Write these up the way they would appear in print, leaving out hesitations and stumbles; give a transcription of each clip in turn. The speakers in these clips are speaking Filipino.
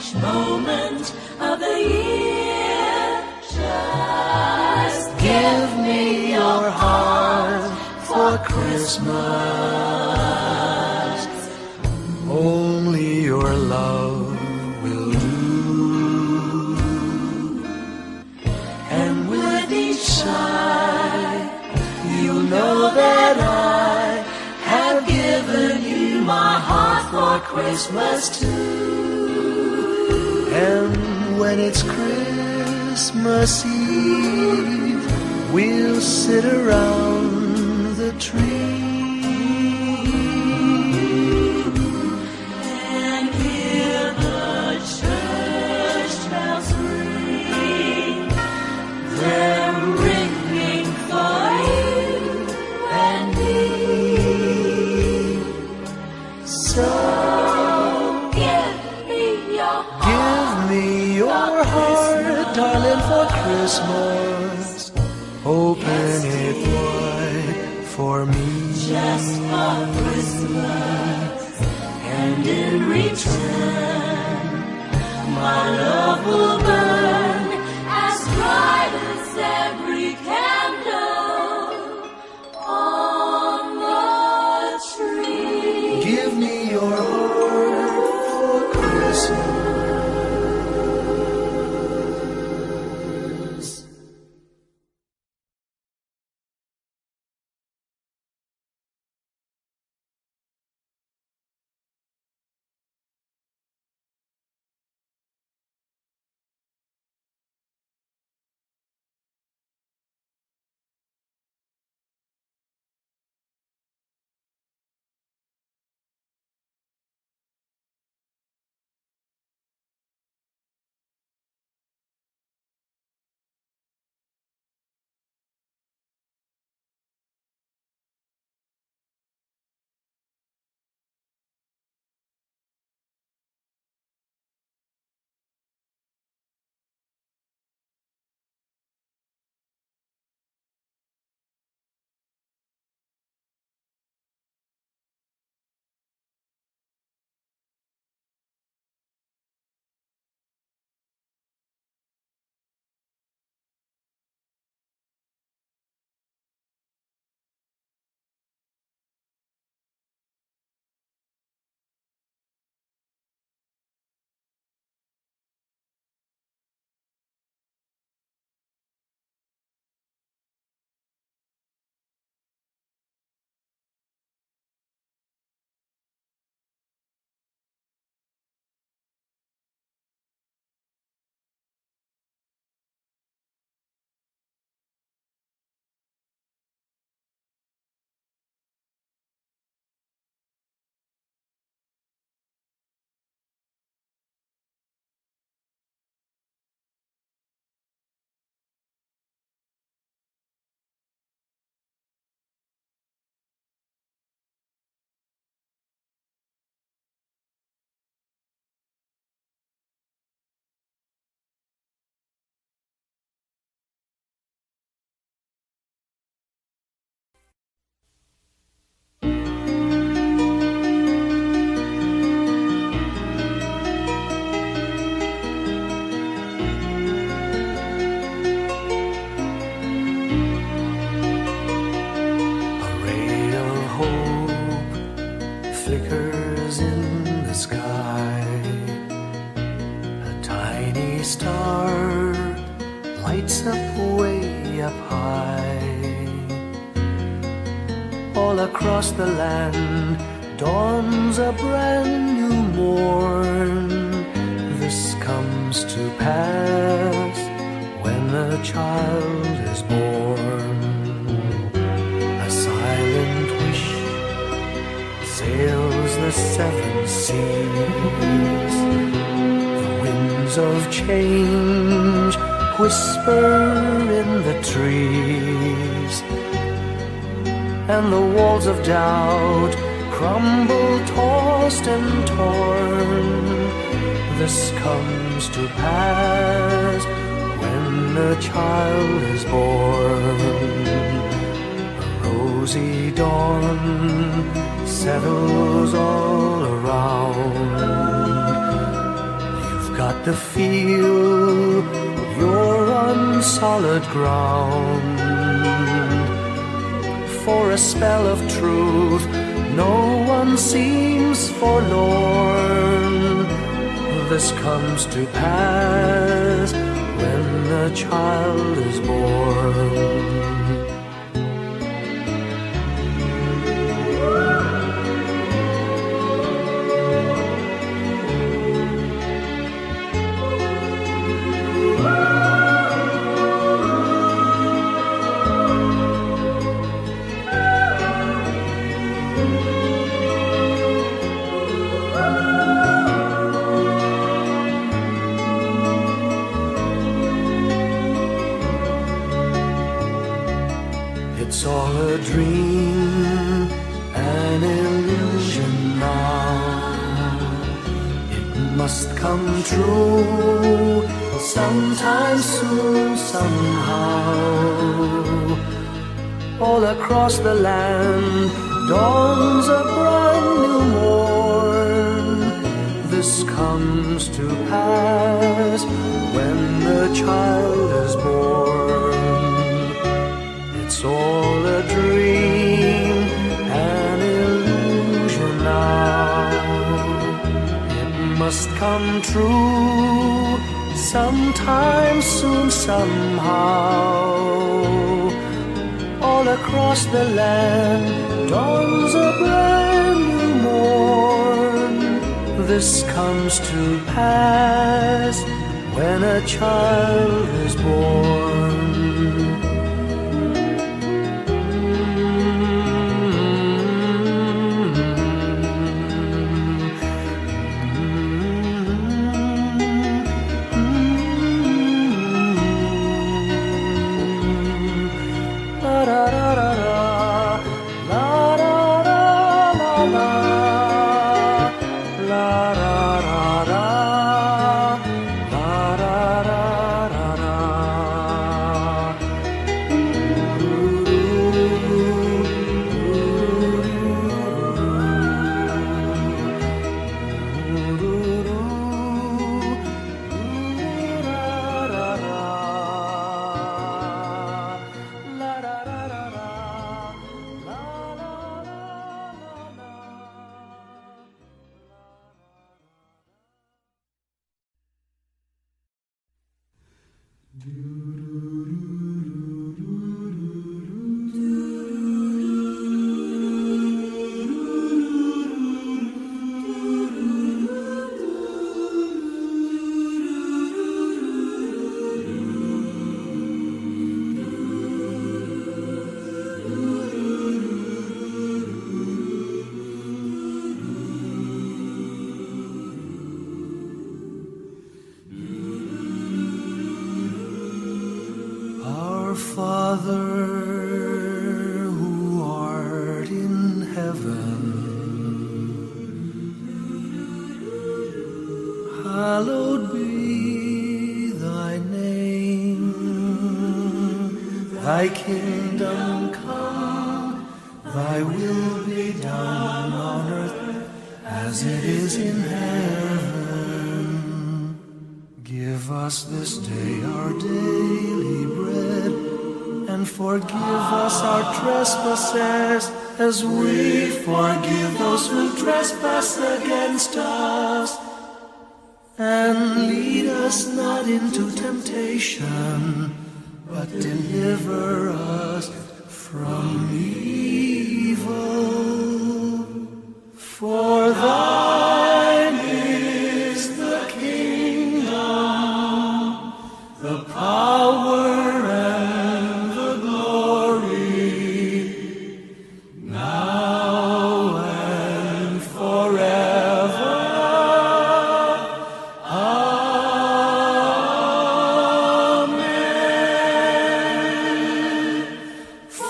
each moment of the year. Just give me your heart for Christmas. Only your love will do. And with each sigh, you know that I have given you my heart for Christmas too. And when it's Christmas Eve, we'll sit around the tree and hear the church bells ring. They're ringing for you and me. So give me your heart. Give me your heart, darling, for Christmas. Open it wide for me. Just for Christmas. And in return, my love will burn as bright as every candle on the tree. Give me your heart for Christmas. Flickers in the sky. A tiny star lights up way up high. All across the land dawns a brand new morn. This comes to pass when a child is born. A silent wish sails the seven seas. The winds of change whisper in the trees, and the walls of doubt crumble, tossed and torn. This comes to pass when a child is born. A rosy dawn settles all around. You've to feel you're on solid ground. For a spell of truth, no one seems forlorn. This comes to pass when the child is born. It's all a dream, an illusion now. It must come true sometime soon, somehow. All across the land dawns a brand new morn. This comes to pass when the child is born. It's all a dream, an illusion now. It must come true sometime soon, somehow. All across the land dawns a brand new morn. This comes to pass when a child is born. Father, who art in heaven, hallowed be thy name. Thy kingdom come, thy will be done on earth as it is in heaven. Give us this day our daily bread, and forgive us our trespasses, as we forgive those who trespass against us. And lead us not into temptation, but deliver us from evil. For thine is the kingdom, the power,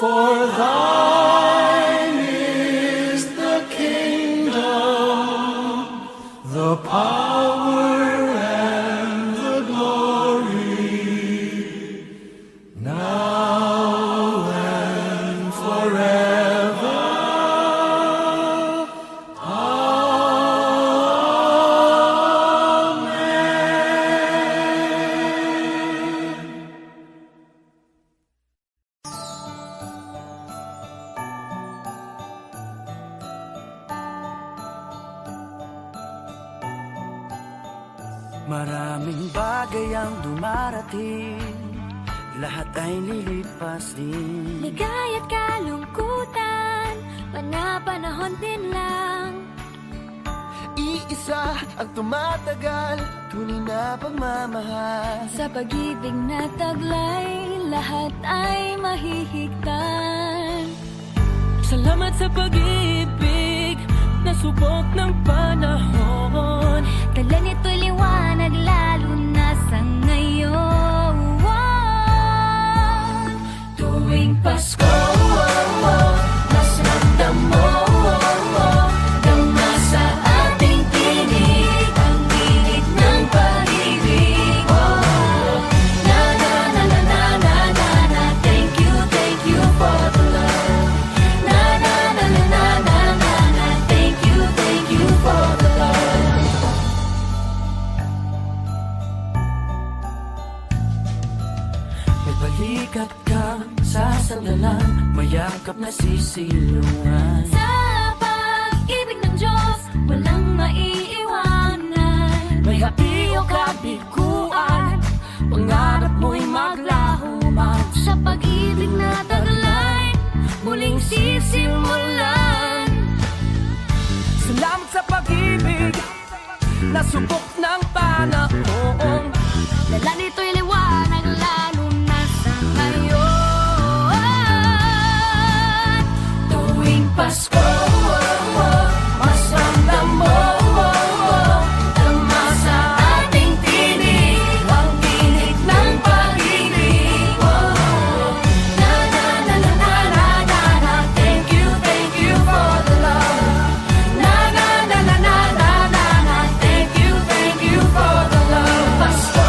for thine is the kingdom, the power and the glory, now and forever. Amen. Maraming bagay ang dumarating, lahat ay lilipas din. Ligaya't kalungkutan, panahon din lang. Iisa ang tumatagal, tunay na pagmamahal. Sa pag-ibig na taglay, lahat ay mahihigtan. Salamat sa pag-ibig, nasubok ng panahon. Dala nito'y liwanag, lalo na sa ngayon. Tuwing Pasko, mas ramdam mo, dama sa ating tinig, ang init ng pag-ibig. Na na na na na na na na, thank you for the love. Na na na na na na na na, thank you for the love. May balikat ka sa sandalan, mayakap na sisilungan. Sa pag-ibig ng Diyos, walang maiiwanan. May hati o kabiguan, pangarap mo'y maglaho man. Sa pag-ibig na taglay, muling sisimulan. Salamat sa pag-ibig, nasubok ng panahon. Dala nito'y liwanag, lalo na sa ngayon. Tuwing Pasko, mas ramdam mo, dama sa ating tinig, ang tinig ng pag-ibig. Na na na na na na na na, thank you for the love. Na na na na na na na na, thank you for the love. Pasko,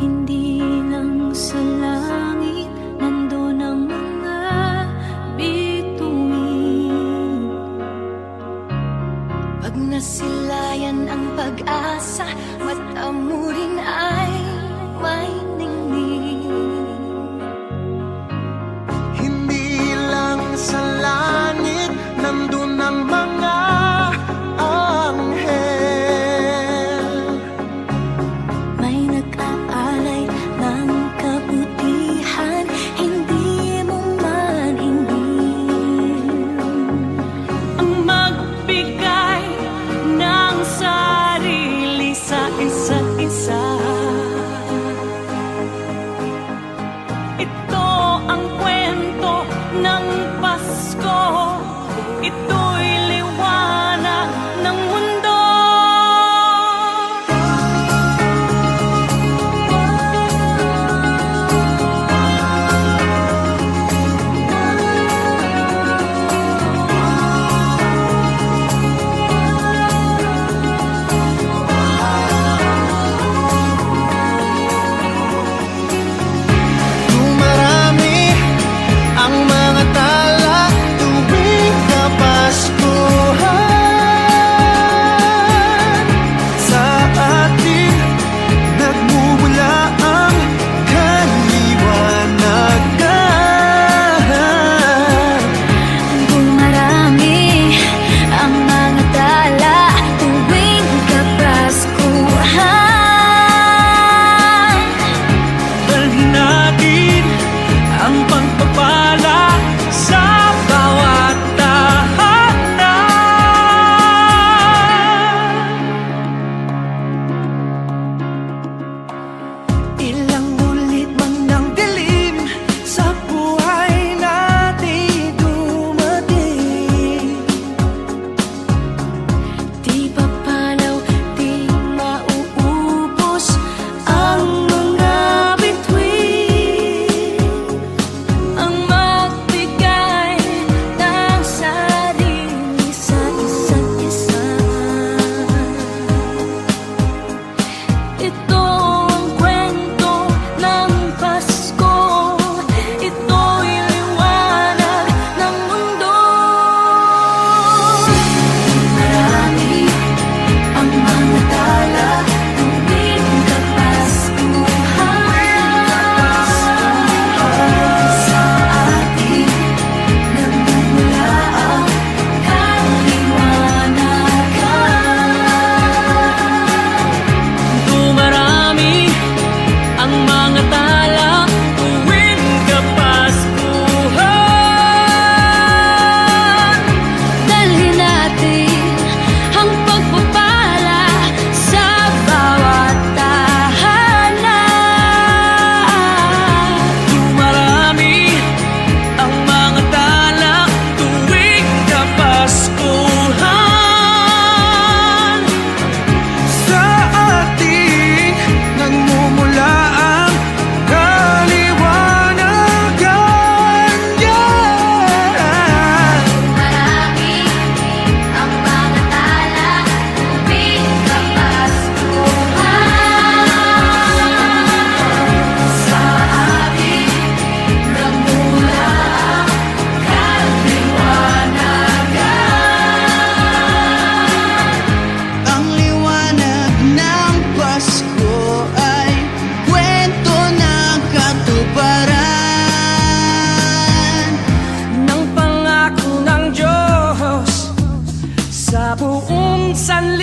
Hindi lang sa langit nandun ang mga bituin. Pag nasilayan ang pag-asa, mata mo rin ay may ningning. Hindi lang sa langit nandun ang mga anghel. May nag-aalay ng kabutihan, hindi mo man ingin. Ang magbigay ng sarili sa isa't isa. Ito ang kwento ng Pasko. Ito'y liwanag ng mundo. Dumarami ang mga tala tuwing Kapaskuhan. Sa atin nagmumula ang kaliwanagan. Dumarami ang mga tala tuwing Kapaskuhan. Dalhin natin ang pagpapala sa bawat tahanan. Ilang ulit man ng dilim sa buhay natin dumating. Di papalaw, di mauubos ang mga bituin. Ang magbigay ng sarili sa isa't isa. Ito ang kwento ng Pasko. Ito'y liwanag ng mundo. Marami ang mga tala tuwing Kapaskuhan. Sa atin nagmumula ang kaliwanagan. Dumarami ang mga tala tuwing Kapaskuhan. Dalhin natin ang pagpapala sa bawat tahanan. Dumarami ang mga tala tuwing Kapaskuhan. Sa atin nagmumula ang kaliwanagan. Marami ang mga tala tuwing Kapaskuhan. Sa atin nagmula ang kaliwanagan. Ang liwanag ng Pasko ay kwento ng katuparan. Ng pangako ng Diyos sa buong sanlibutan.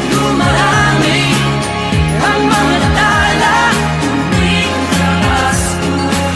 Dumarami ang mga tala tuwing Kapaskuhan.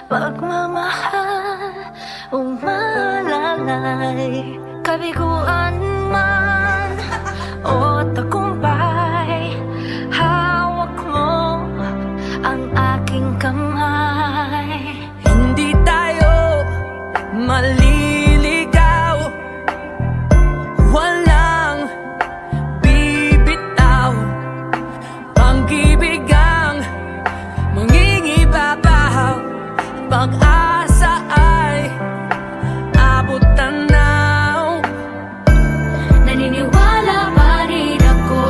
pagmamahal umalalay. Kabiguan man o tagumpay, hawak mo ang aking kamay. Hindi tayo maliligaw, walang bibitaw. Pag-ibig ang mangingibabaw, pag-asa ay abot tanaw. Naniniwala pa rin ako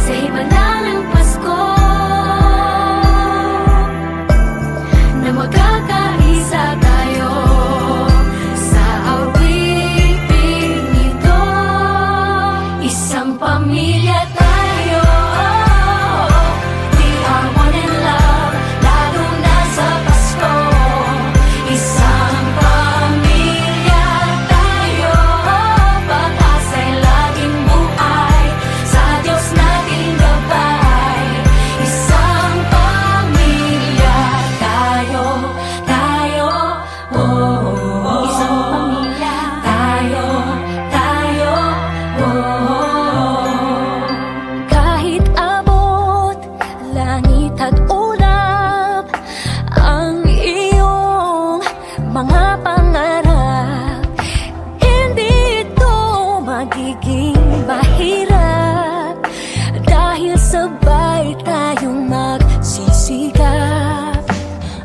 sa himala ng Pasko, na magkakaisa tayo sa awiting ito. Isang pamilya tayo, we are one in love, lalo na sa Pasko. Isang pamilya tayo, pag-asa'y laging buhay, sa Diyos nating gabay. Isang pamilya tayo, oh. Isang pamilya tayo, oh. Kahit abot langit at ulap ang iyong mga pangarap, hindi ito magiging mahirap, dahil sabay tayong magsisikap.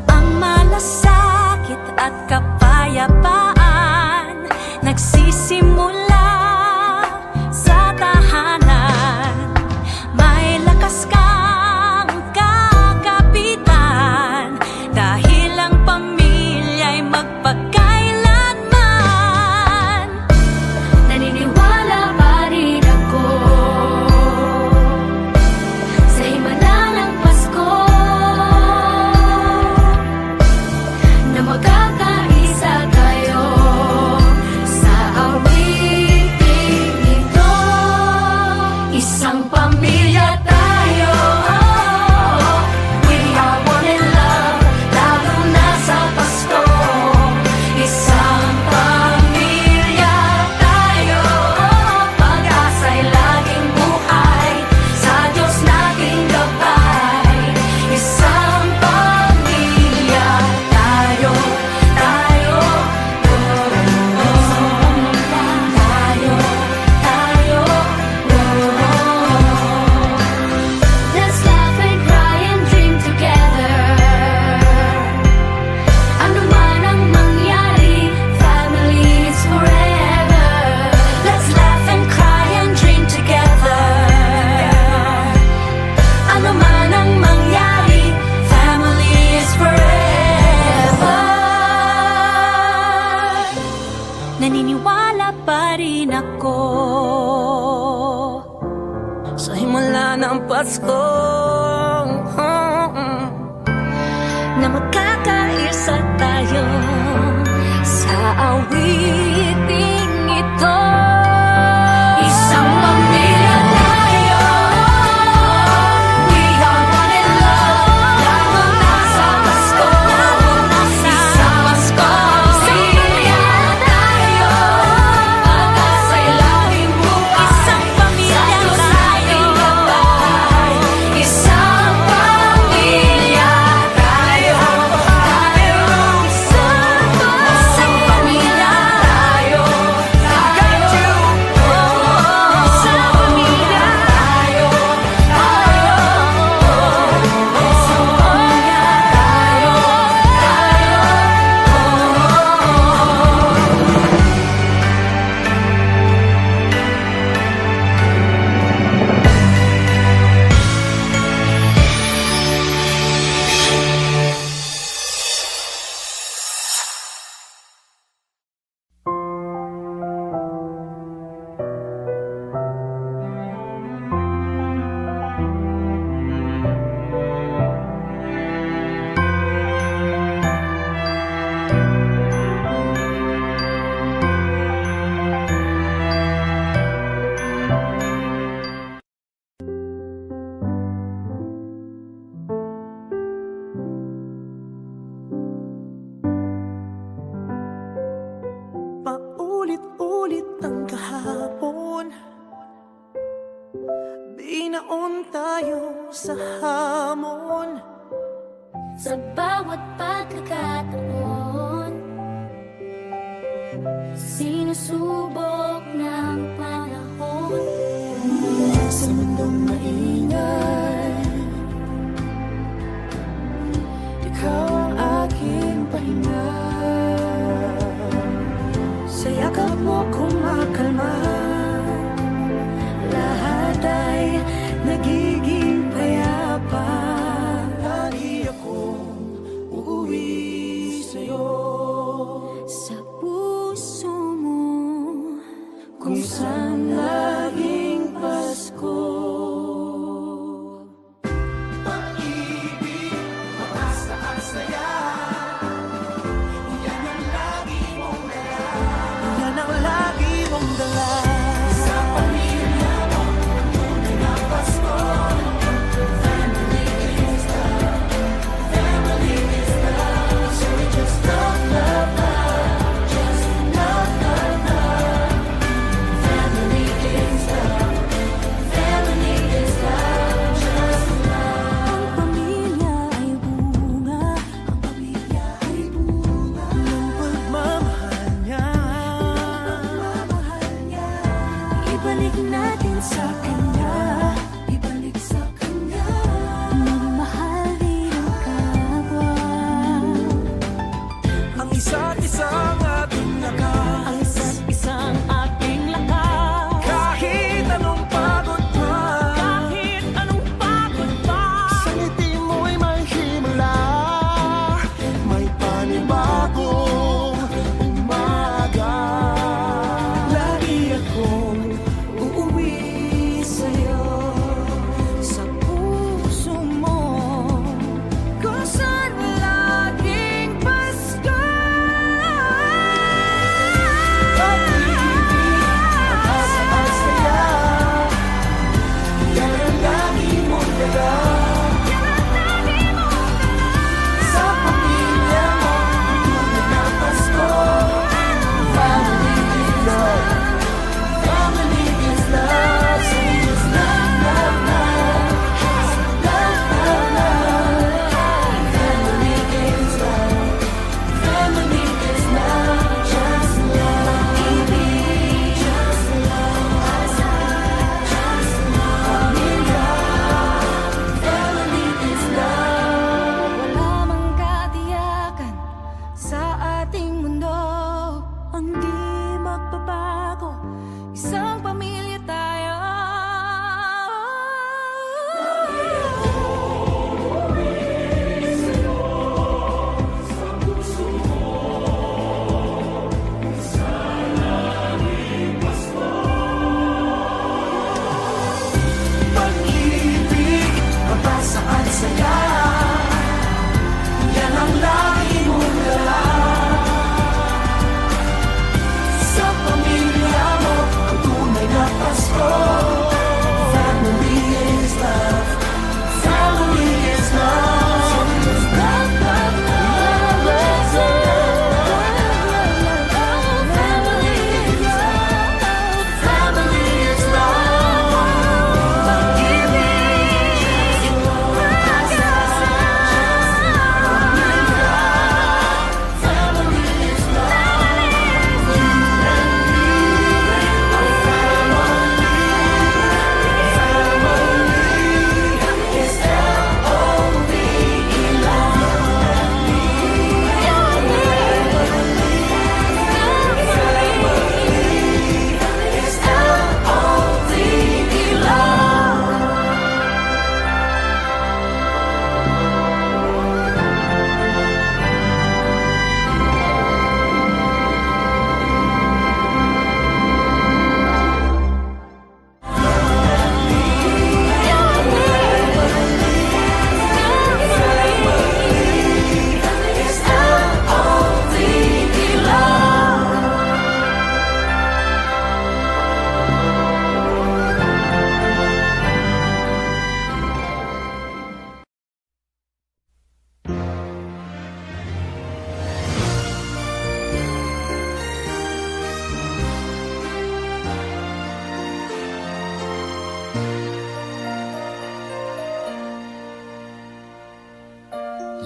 Ang malasakit at kapayapaan nagsisimula sa tahanan. May lakas kang kakapitan, dahil ang pamilya'y magpakailanman. Naniniwala pa rin ako sa himala ng Pasko, na magkakaisa tayo sa awiting ito. Isang pamilya tayo, we are one in love, lalo na sa Pasko. Isang pamilya tayo, pag-asa'y laging buhay, sa Diyos nating gabay. Isang pamilya tayo, oh. Let's laugh and cry and dream together. Ano man ang mangyari, family is forever. Let's laugh and cry and dream together. Ano man ang mangyari, family is forever. Naniniwala pa rin ako Sa himala ng Pasko, na magkakaisa tayo sa awiting ito. Isang pamilya tayo, we are one in love, lalo na sa Pasko. Isang pamilya tayo, pag-asa'y laging buhay, sa Diyos nating gabay. Isang Binaon tayo sa hamon, sa bawat pagkakataon. Sinusubok ng panahon. Sa mundong maingay, ikaw ang aking pahinga. sa yakap mo kumakalma. Lahat ay nagiging payapa. Lagi akong uuwi sa'yo. Sa puso mo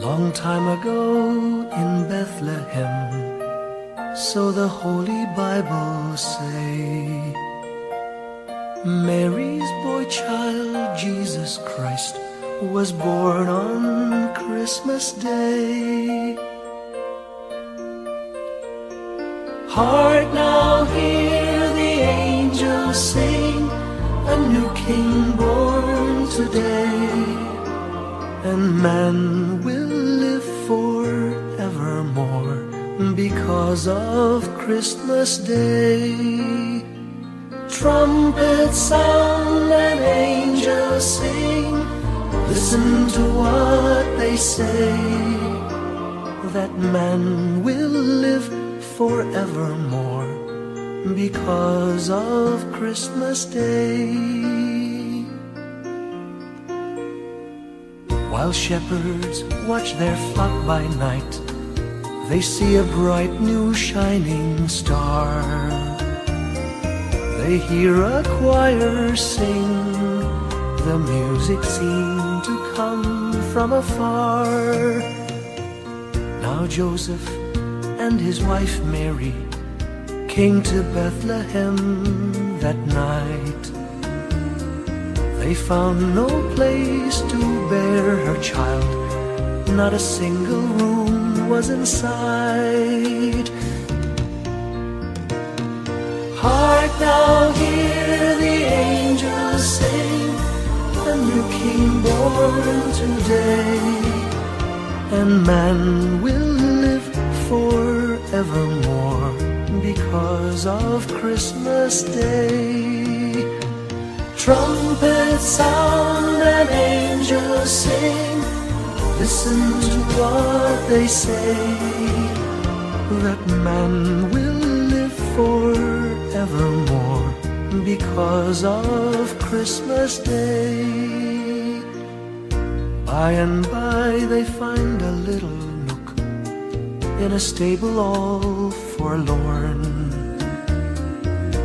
Long time ago in Bethlehem, so the Holy Bible say, Mary's boy child, Jesus Christ, was born on Christmas Day. Hark now, hear the angels sing, a new king born today, and man will live forevermore because of Christmas Day. Trumpets sound and angels sing, listen to what they say, that man will live forevermore because of Christmas Day. While shepherds watch their flock by night, they see a bright new shining star. They hear a choir sing, the music seemed to come from afar. Now Joseph and his wife Mary came to Bethlehem that night. They found no place to bear her child, not a single room was in sight. Hark now, hear the angels sing, a new king born today, and man will live forevermore because of Christmas Day. Trumpets sound and angels sing, listen to what they say, that man will live forevermore because of Christmas Day. By and by they find a little nook in a stable all forlorn,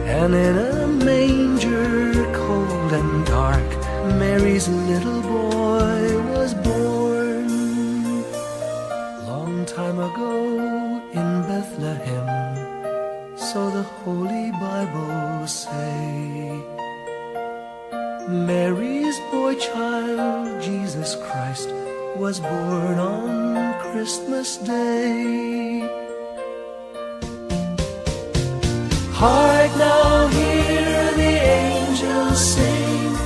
and in a manger cold and dark, Mary's little boy was born. Long time ago in Bethlehem, so the Holy Bible say, Mary's boy child, Jesus Christ, was born on Christmas Day. Hark now, hear the angels sing,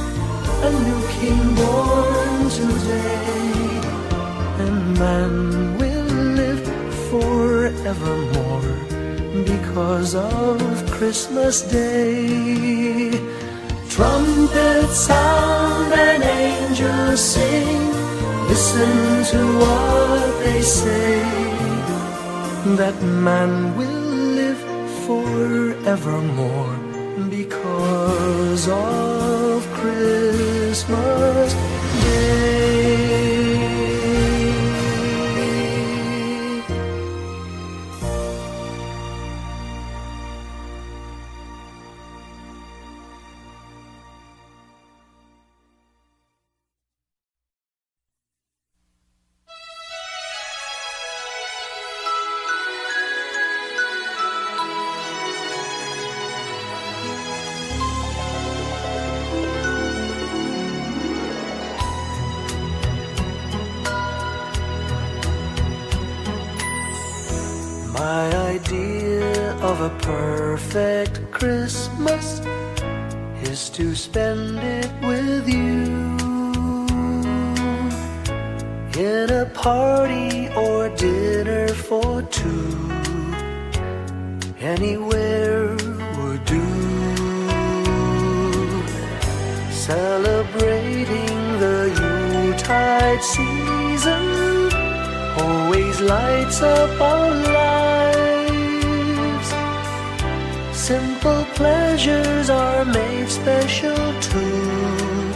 a new king born today, and man will live forevermore because of Christmas Day. Trumpets sound and angels sing, listen to what they say, that man will live forevermore because of Christmas Day. My idea of a perfect Christmas is to spend it with you, in a party or dinner for two. Anywhere would do, celebrating the Yuletide season always lights up our lives. Simple pleasures are made special too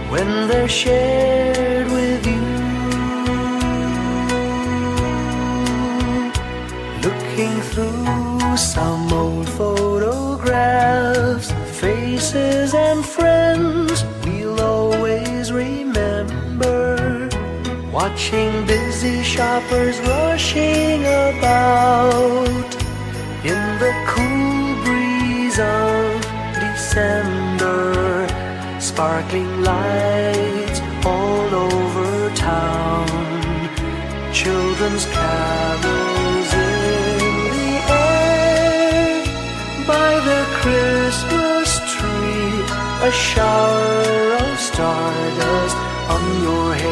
when they're shared with you. Looking through some old photographs, faces and friends we'll always remember. watching busy shoppers rushing about in the cool breeze of December, sparkling lights all over town, children's carols in the air, by the Christmas tree, a shower of stardust on your hair.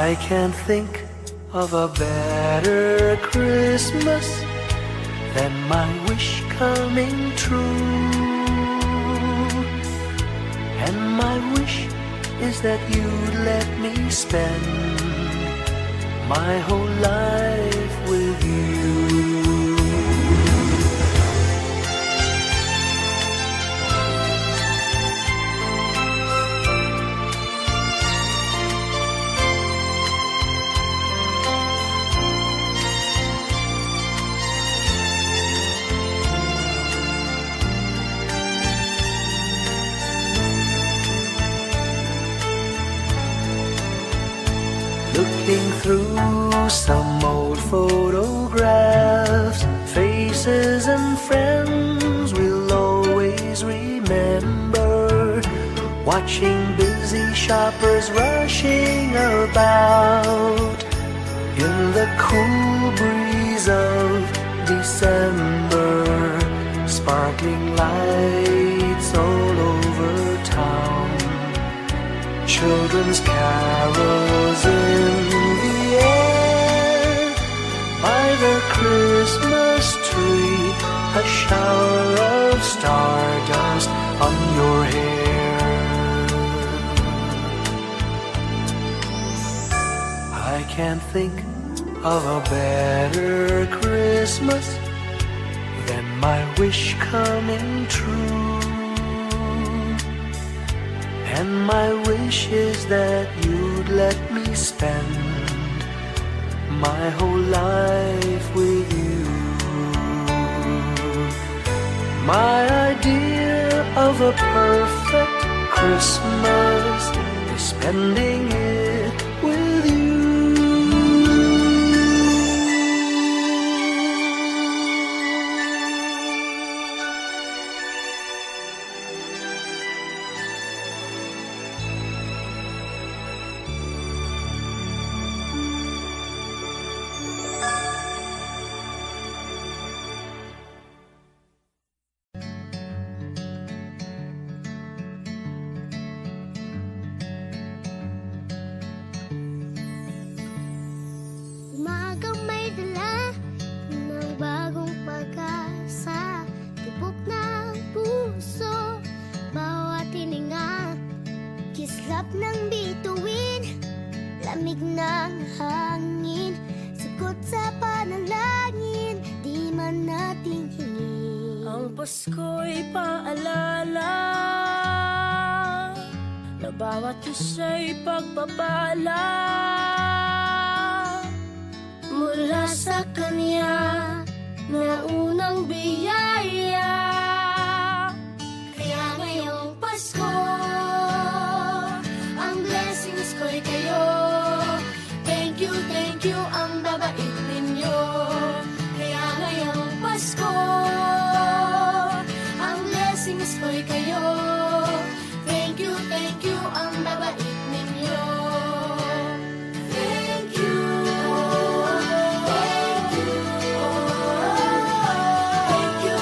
I can't think of a better Christmas than my wish coming true. And my wish is that you'd let me spend my whole life with you. Looking through some old photographs, faces and friends we'll always remember, watching busy shoppers rushing about in the cool breeze of December, sparkling lights all over town, children's carols in the air, by the Christmas tree, a shower of stardust on your hair. I can't think of a better Christmas than my wish coming true. And my wish is that you'd let me spend my whole life with you. My idea of a perfect Christmas is spending it with you. Umagang may dala ng bagong pag-asa, tibok ng puso, bawat hininga, kislap ng bituin, lamig ng hangin, sagot sa panalangin, di man natin hingin. Ang Pasko'y paalala na bawat isa'y pagpapala mula sa Kanya na unang biyaya. Kaya ngayong Pasko, ang blessings ko'y kayo. Thank you, ang babait ninyo. Kaya ngayong Pasko, ang blessings ko'y kayo. Thank you, ang babait ninyo. Thank you. Thank you,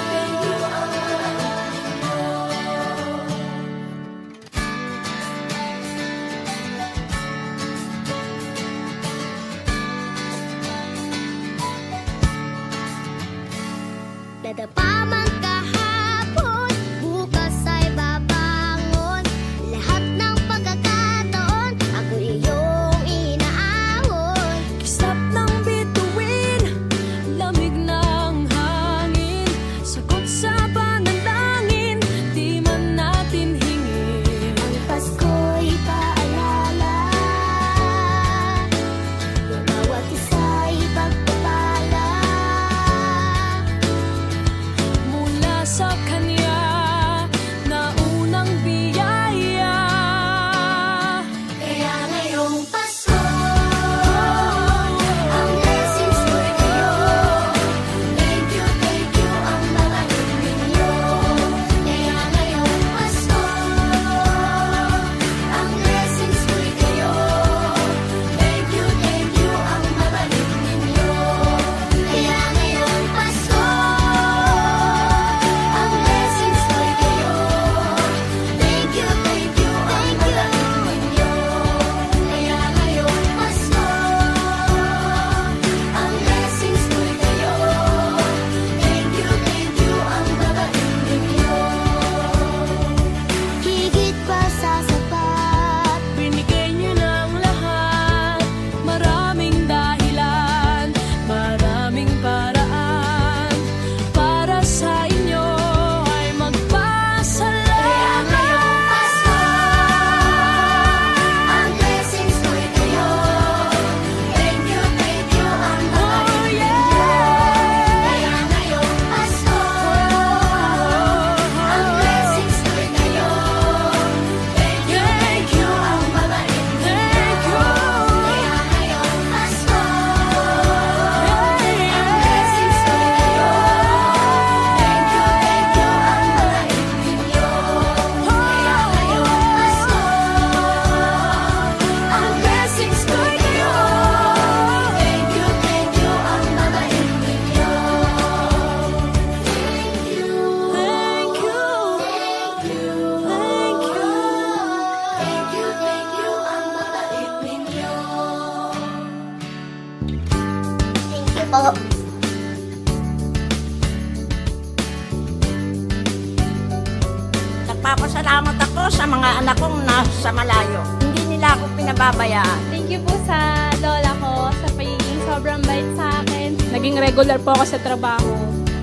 Nagpapasalamat ako sa mga anak kong nasa malayo. Hindi nila ako pinababayaan. Thank you po sa lola ko sa pagiging sobrang bait sa akin. Naging regular po ako sa trabaho.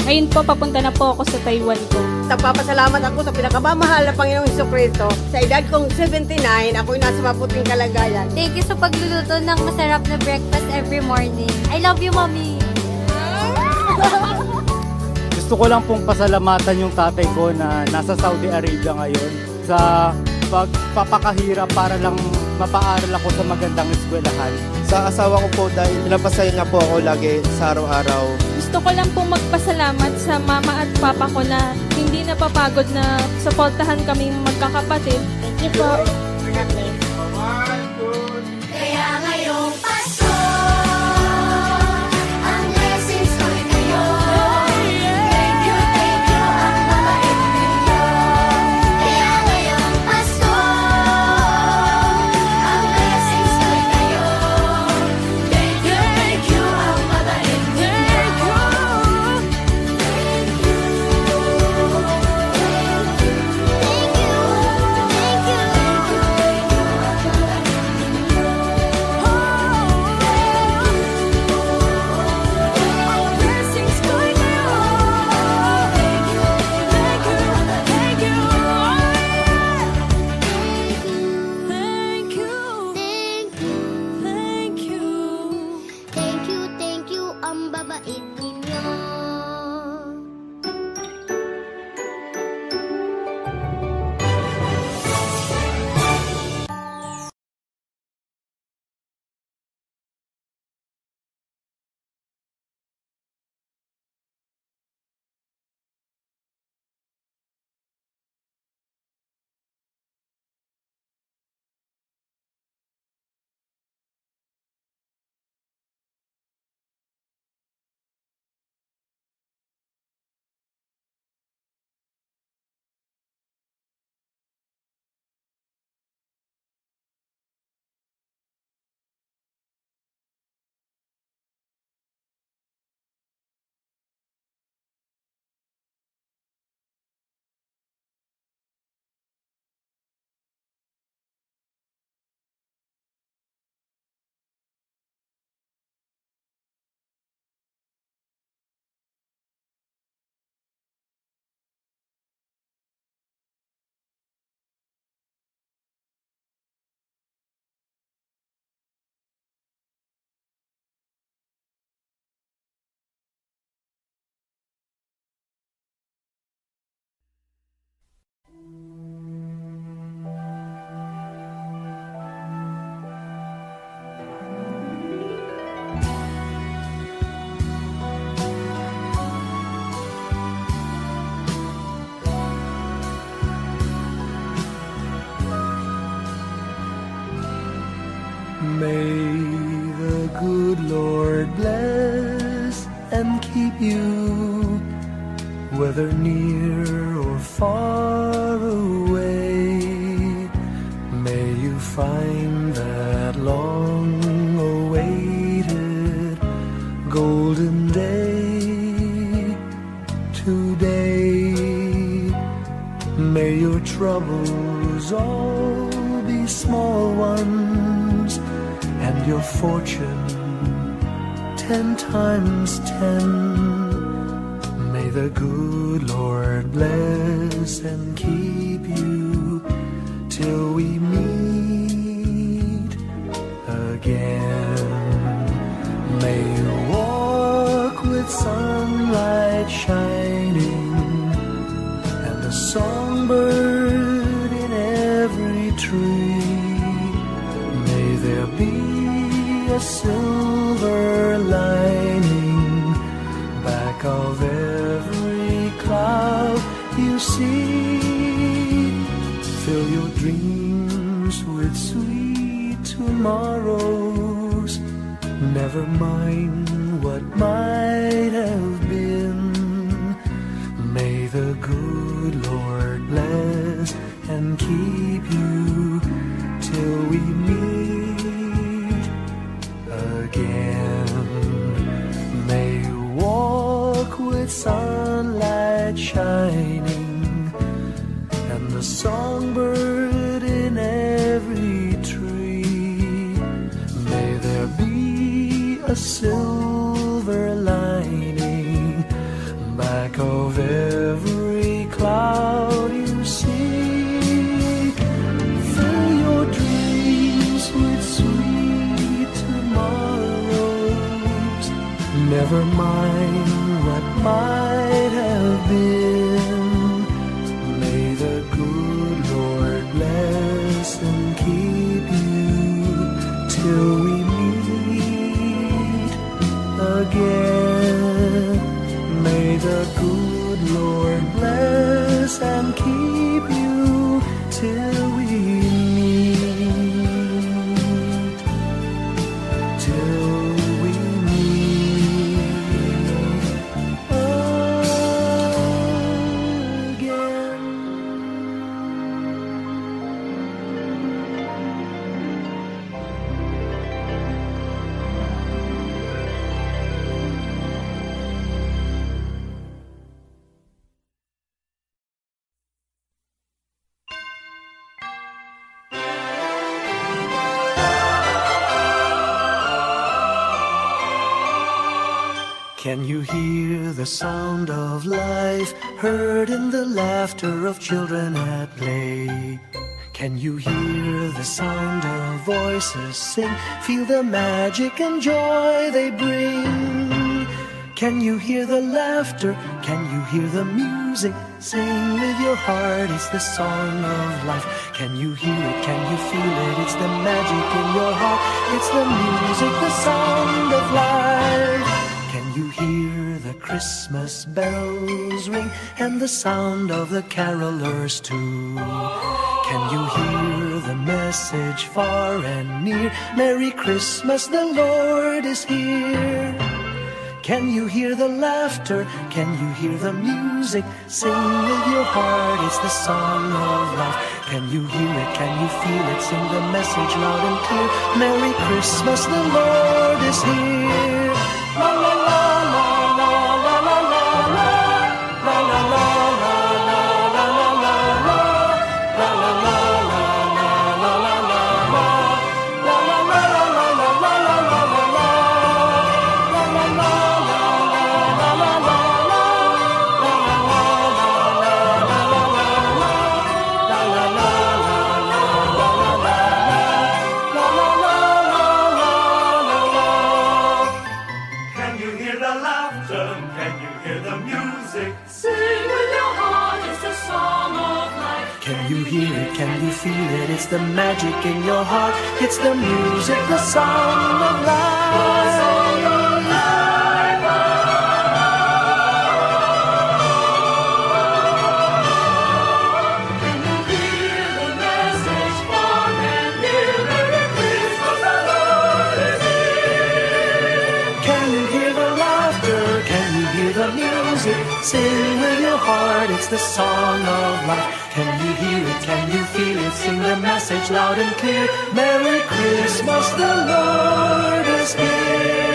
Ngayon po, papunta na po ako sa Taiwan ko. Nagpapasalamat ako sa pinakamamahal na Panginoong Jesucristo. Sa edad kong 79, ako'y nasa mabuting kalagayan. Thank you sa pagluluto ng masarap na breakfast every morning. I love you, Mommy! Gusto ko lang pong pasalamatan yung tatay ko na nasa Saudi Arabia ngayon sa pagpapakahirap para lang mapaaral ako sa magandang eskwelahan. Sa asawa ko po dahil pinapasaya niya po ako lagi sa araw-araw. Gusto ko lang pong magpasalamat sa mama at papa ko na hindi napapagod na suportahan kaming magkakapatid. Thank you po. Kaya ngayong Pasko, ang blessings ko'y kayo. Thank you, ang mabait ninyo. Kaya ngayong Pasko, ang blessings ko'y kayo. Thank you, ang mabait ninyo. Thank you, ang babait ninyo. May the good Lord bless and keep you, whether near or far away. May you find that long-awaited golden day today. May your troubles all be small ones, and your fortune 10 times 10. May the good Lord bless and keep you till we meet again. May you walk with sunlight shining and a songbird in every tree. May there be a silver lining back of every cloud you see. Fill your dreams with sweet tomorrows. Never mind what might have been. May the good Lord bless and keep you till we meet again. May you walk with sunlight shining and the the songbird in every tree. May there be a silver lining back of every cloud you see. Fill your dreams with sweet tomorrows. Never mind what might have been. May the good Lord bless and keep you till we meet again. May the good Lord bless and keep you till we meet, till we meet again. Can you hear the sound of life heard in the laughter of children at play? Can you hear the sound of voices sing? Feel the magic and joy they bring. Can you hear the laughter? Can you hear the music? Sing with your heart, it's the song of life. Can you hear it? Can you feel it? It's the magic in your heart. It's the music, the sound of life. Can you hear the Christmas bells ring and the sound of the carolers too? Can you hear the message far and near? Merry Christmas, the Lord is here. Can you hear the laughter? Can you hear the music? Sing with your heart, it's the song of life. Can you hear it? Can you feel it? Sing the message loud and clear. Merry Christmas, the Lord is here. La la la la la la la la la la la la la Can you feel it? It's the magic in your heart. It's the music, the song of life. Can you hear the message far and near? Merry Christmas, the Lord is here. Can you hear the laughter? Can you hear the music? Sing with your heart. It's the song of life. Can you hear it? Can you feel it? Sing the message loud and clear. Merry Christmas, the Lord is here.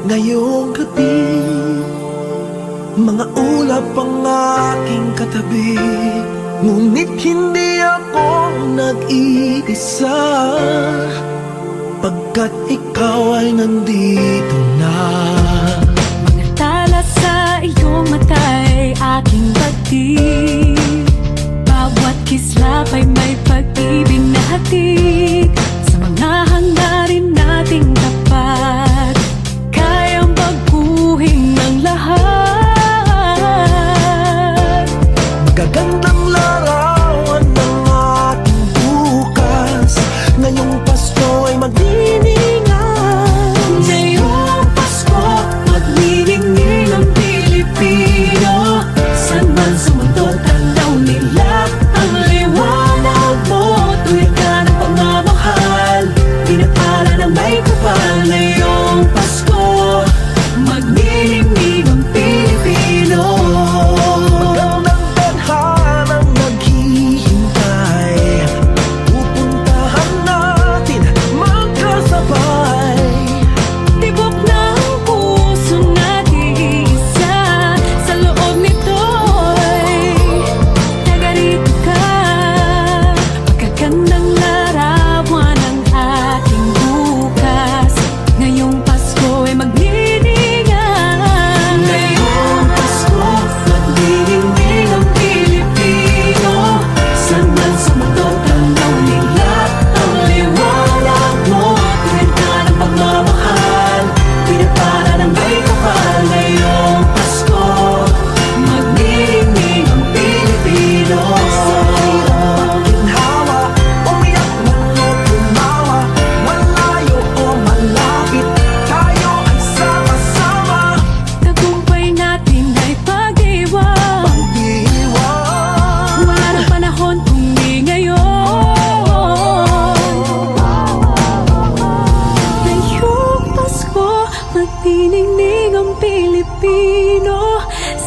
Ngayong gabi, mga ulap ang aking katabi, ngunit hindi ako nag-iisa, pagkat ikaw ay nandito na. Mga tala sa iyong mata'y aking batid, bawat kislap ay may pag-ibig na hatid, sa mga hangarin nating tapat. Magagandang larawan ng ating bukas, ngayong Pasko ay magniningay. Ngayong Pasko, magniningil ang Pilipino, sa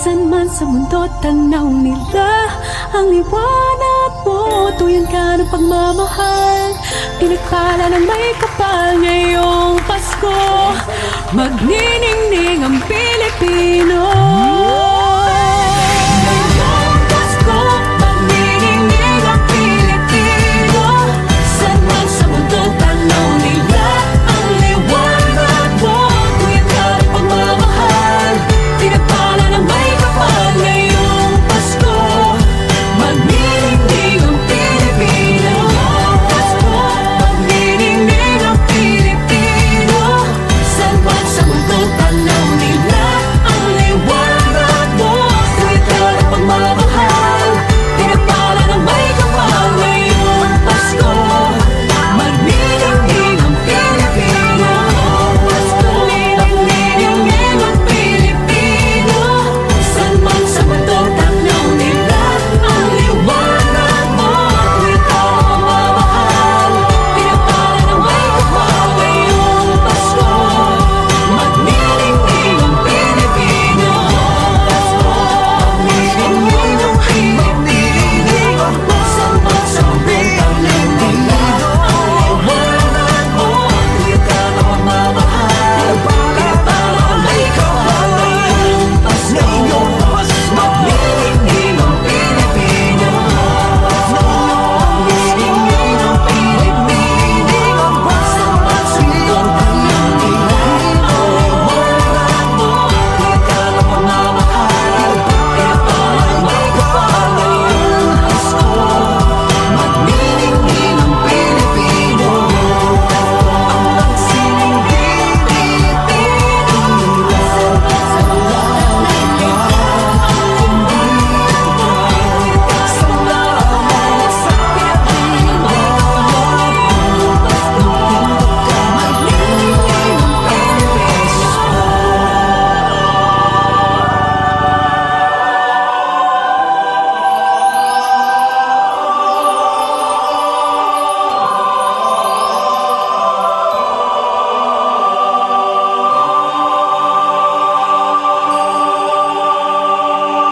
San man sa mundo tanaw nila ang liwanag mo. Tuyan ka ng pagmamahal, pinagpala ng may kapal. Ngayong Pasko, magniningning ang Pilipino. Ngayong Pasko, magniningning ang Pilipino. San man sa mundo tanaw nila ang liwanag mo. Tuyan ka ng pagmamahal, pinagpala ng may kapal. Ngayong Pasko, magniningning ang Pilipino. Pasko, magniningning ang Pilipino. San man sa mundo tanaw nila ang liwanag mo. Tuwid ka ng pagmamahal, pinagpala ng may kapal. Ngayong Pasko, magniningning ang Pilipino. Pasko, magniningning ang Pilipino. San man sa mundo tanaw nila ang liwanag mo. Tuwid ka ng pagmamahal, pinagpala ng may kapal. Ngayong Pasko, magniningning ang Pilipino. Pasko, magniningning ang Pilipino. San man sa mundo tanaw nila ang liwanag mo. Tuwid ka ng pagmamahal, pinagpala ng may kapal. Ngayong Pasko, magniningning ang Pilipino. Magniningning ang Pilipino. San man sa mundo tanaw nila ang liwanag mo. Tuwid ka ng pagmamahal, pinagpala ng may kapal. Ngayong Pasko, magniningning ang Pilipino. Ang magsining Pilipino. San man sa mundo tanaw nila ang salamat sa pinagpala ng may kapal. Ngayong Pasko, magniningning ang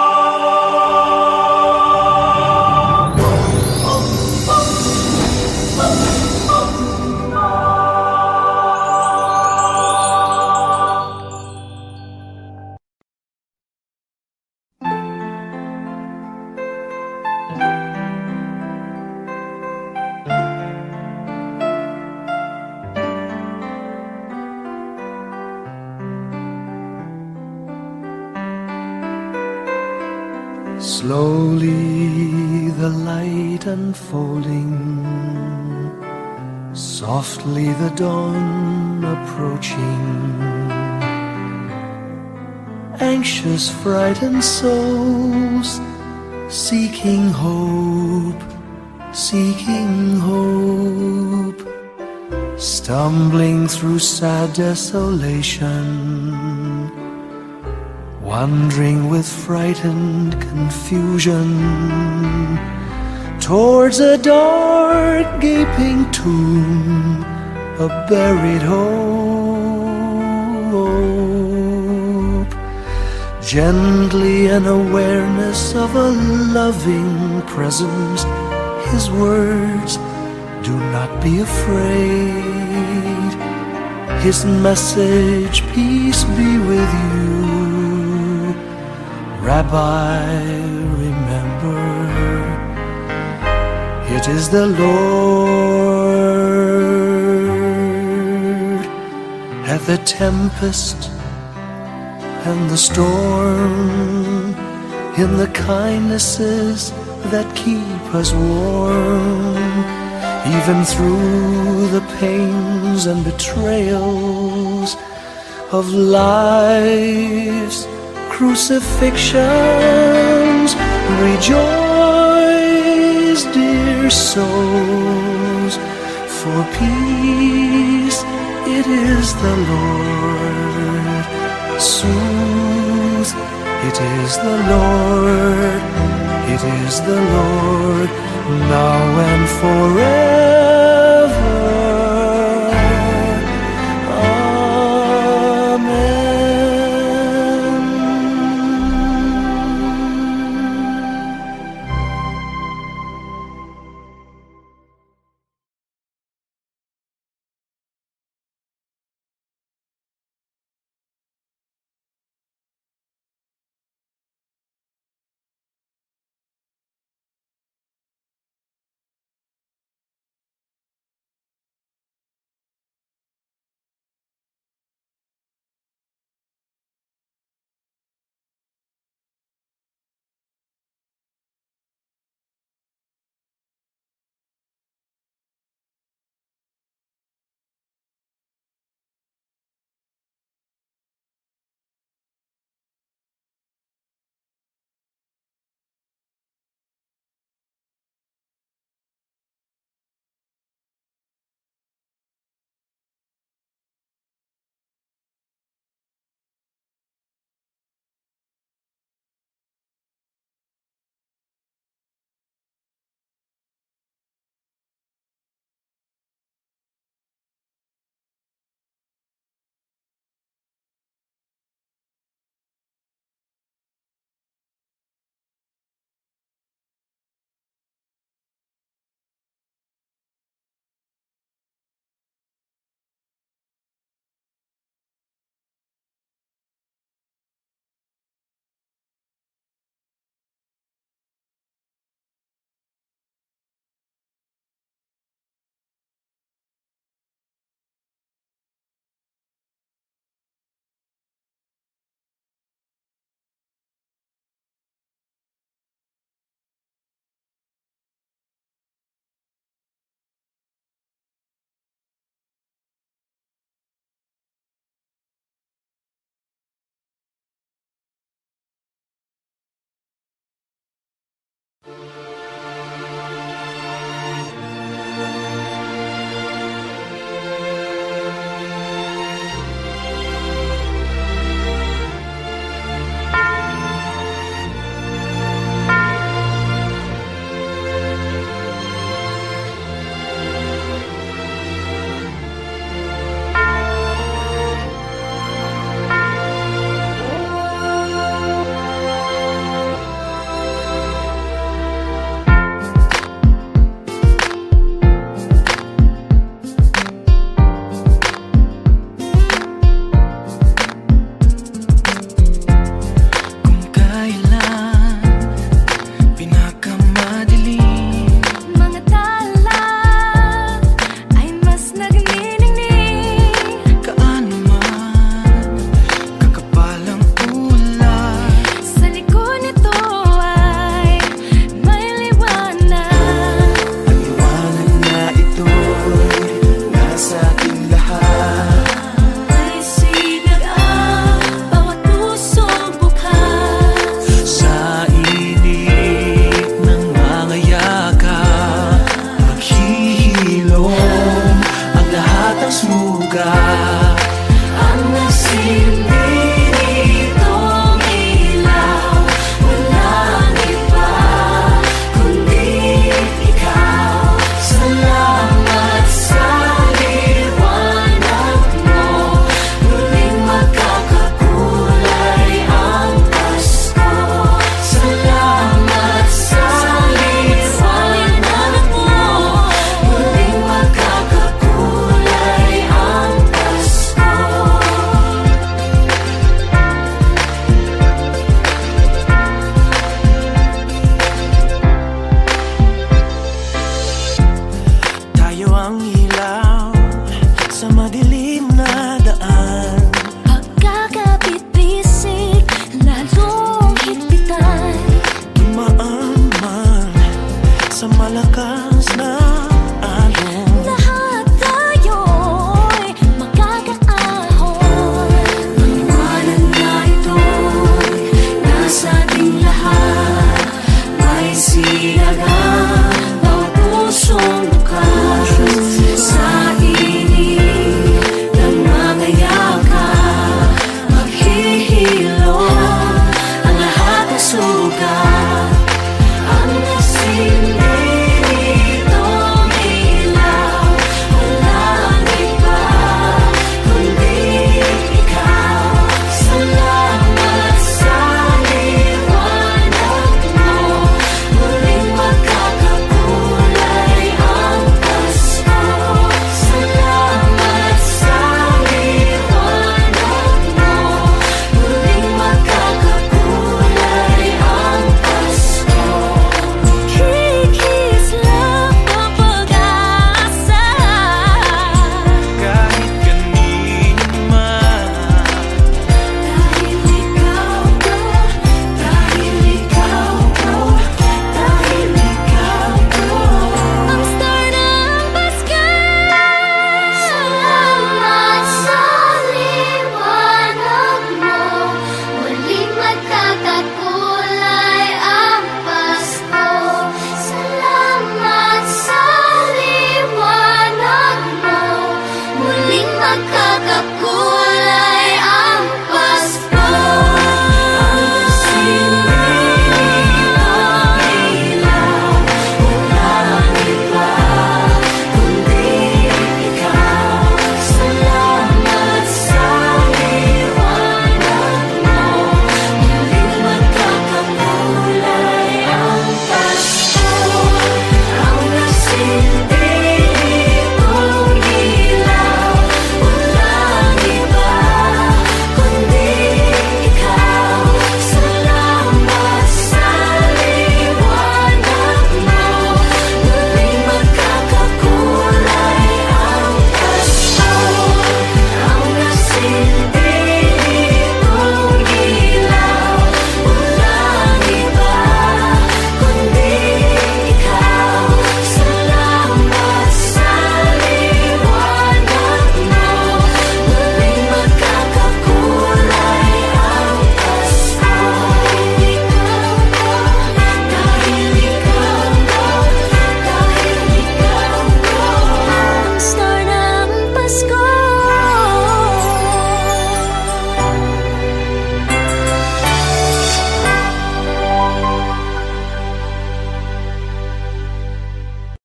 Slowly the light unfolding, softly the dawn approaching. Anxious, frightened souls seeking hope, seeking hope. Stumbling through sad desolation, wandering with frightened confusion towards a dark gaping tomb, a buried hope. Gently an awareness of a loving presence, His words, do not be afraid. His message, peace be with you. Rabbi, remember, it is the Lord. At the tempest and the storm, in the kindnesses that keep us warm, even through the pains and betrayals of life's crucifixions. Rejoice, dear souls, for peace it is the Lord. Soothe, it is the Lord, it is the Lord, now and forever. Amen. malakas